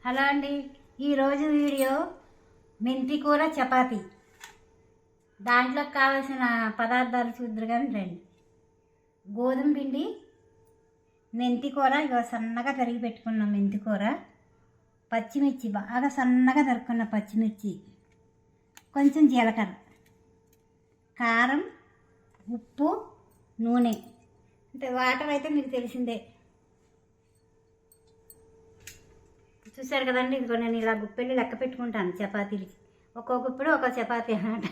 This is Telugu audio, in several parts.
హలో అండి. ఈరోజు వీడియో మెంతి కూర చపాతీ. దాంట్లోకి కావాల్సిన పదార్థాలు చూద్దరు కానీ రండి. గోధుమ పిండి, మెంతి కూర ఇక సన్నగా తరిగి పెట్టుకున్న మెంతి కూర, పచ్చిమిర్చి బాగా సన్నగా తరుక్కున్న పచ్చిమిర్చి, కొంచెం జీలకర్ర, కారం, ఉప్పు, నూనె. అంటే వాటర్ అయితే మీకు తెలిసిందే. చూసారు కదండి, ఇదిగో నేను ఇలా గుప్పెళ్ళు లెక్క పెట్టుకుంటాను చపాతీలకి. ఒక్కో గుప్పెడు ఒక చపాతీ అన్నమాట.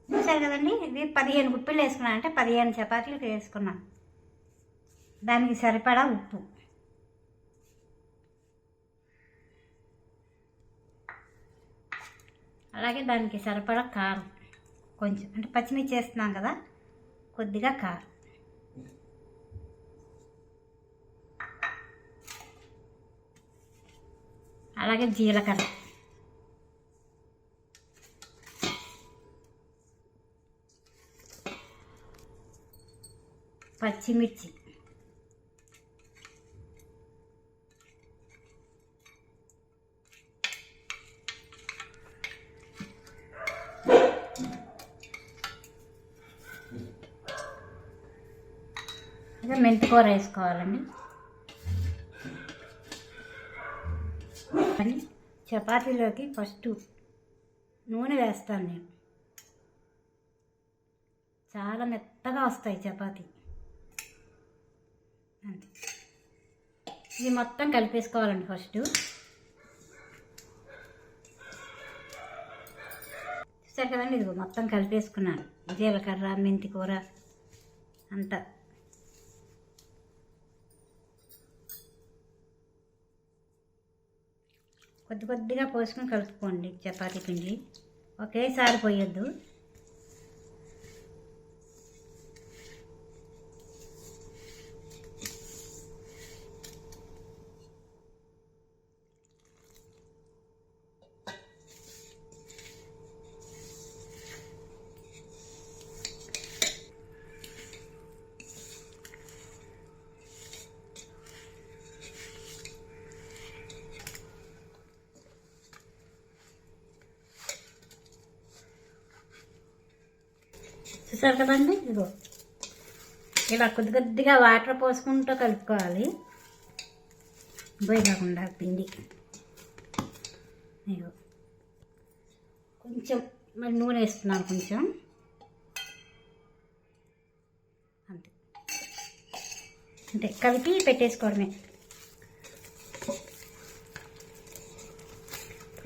చూసారు కదండి, ఇది 15 గుప్పిళ్ళు వేసుకున్నాను. అంటే 15 చపాతీలు వేసుకున్నాను. దానికి సరిపడా ఉప్పు, అలాగే దానికి సరిపడా కారం కొంచెం, అంటే పచ్చిమిర్చి వేస్తున్నాం కదా, కొద్దిగా కారం, అలాగే జీలకర్ర, పచ్చిమిర్చి, ఇక మెంతి కూర వేసుకోవాలండి. చపాతీలోకి ఫస్ట్ నూనె వేస్తాను నేను. చాలా మెత్తగా వస్తాయి చపాతీ. అంతే, ఇది మొత్తం కలిపేసుకోవాలండి. ఫస్ట్ చూసారు కదండి, ఇది మొత్తం కలిపేసుకున్నాను. జీలకర్ర, మెంతి కూర అంతా. కొద్ది కొద్దిగా పోసుకొని కలుపుకోండి చపాతీ పిండి, ఒకేసారి పోయొద్దు. చూసారు కదండి, ఇదిగో ఇలా కొద్ది కొద్దిగా వాటర్ పోసుకుంటూ కలుపుకోవాలి, బొయ్యి కాకుండా పిండి. ఇదిగో కొంచెం మరి నూనె వేస్తున్నాను కొంచెం, అంతే. అంటే కలిపి పెట్టేసుకోవడమే.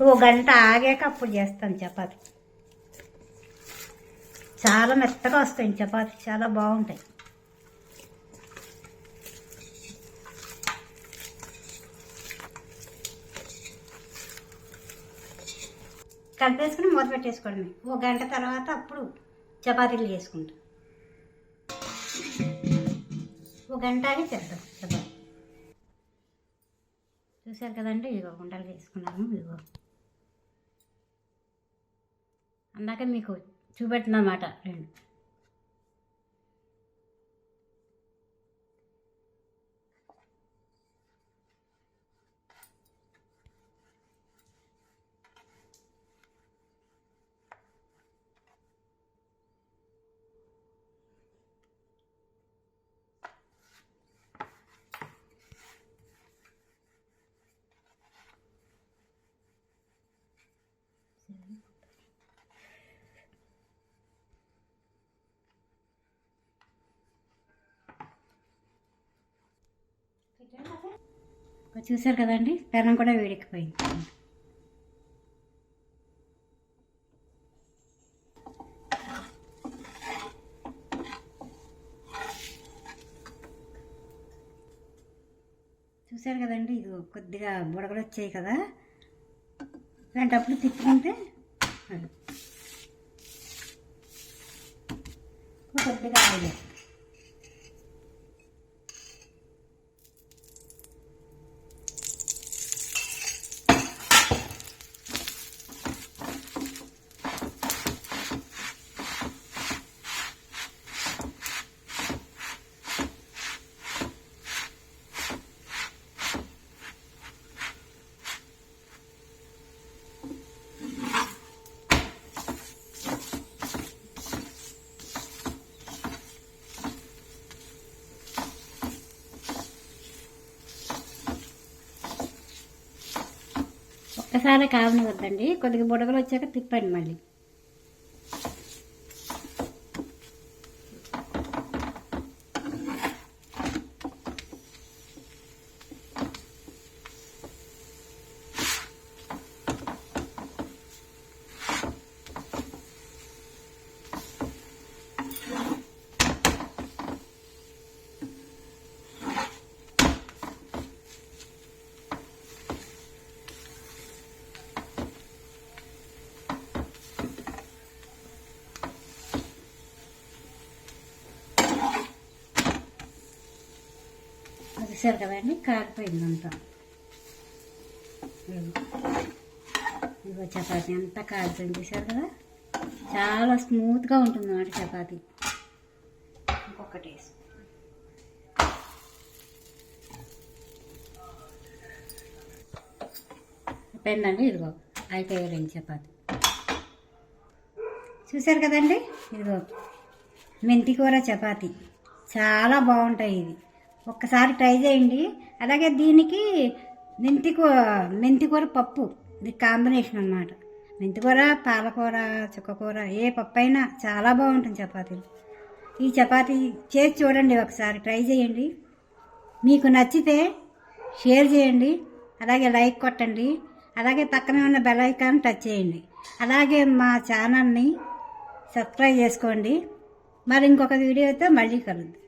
ఓ గంట ఆగాక అప్పుడు చేస్తాను చపాతీ. చాలా మెత్తగా వస్తాయి చపాతీ, చాలా బాగుంటాయి. కలిపేసుకుని మూత పెట్టేసుకోవడమే. ఓ గంట తర్వాత అప్పుడు చపాతీలు చేసుకుంటాం. ఓ గంట ఆగి చేద్దాం చపాతీ. చూసారు కదండి, ఇదిగో గుంటలు వేసుకున్నాము. ఇదిగో అందాక మీకు చూపెట్టినమాట రెండు. చూసారు కదండి, పెనం కూడా వేడెక్కిపోయింది. చూసారు కదండి, ఇది కొద్దిగా బుడగలు వచ్చాయి కదా, ఇలాంటప్పుడు తిప్పుకుంటే కొద్దిగా ఆయిల్ ఒక్కసారి కావనివద్దండి, కొద్దిగా బుడగలు వచ్చాక తిప్పండి మళ్ళీ. చూసారు కదండి, కాలిపోయిందంతా. ఇదిగో చపాతీ అంతా కాలిపోయింది, చూసారు కదా, చాలా స్మూత్గా ఉంటుంది అన్నమాట చపాతీ. ఇంకొకటి అయిపోయిందండి, ఇదిగో అయిపోయాయి 2 చపాతీ. చూసారు కదండి, ఇదిగో మెంతి కూర చపాతీ చాలా బాగుంటాయి. ఇది ఒక్కసారి ట్రై చేయండి. అలాగే దీనికి మెంతికూర పప్పు, ఇది కాంబినేషన్ అన్నమాట. మెంతికూర, పాలకూర, చుక్కకూర, ఏ పప్పు అయినా చాలా బాగుంటుంది చపాతీలు. ఈ చపాతీ చేసి చూడండి, ఒకసారి ట్రై చేయండి. మీకు నచ్చితే షేర్ చేయండి, అలాగే లైక్ కొట్టండి, అలాగే పక్కనే ఉన్న బెల్ ఐకాన్ టచ్ చేయండి. అలాగే మా ఛానల్ని సబ్స్క్రైబ్ చేసుకోండి. మరి ఇంకొక వీడియోతో మళ్ళీ కలుద్దాం.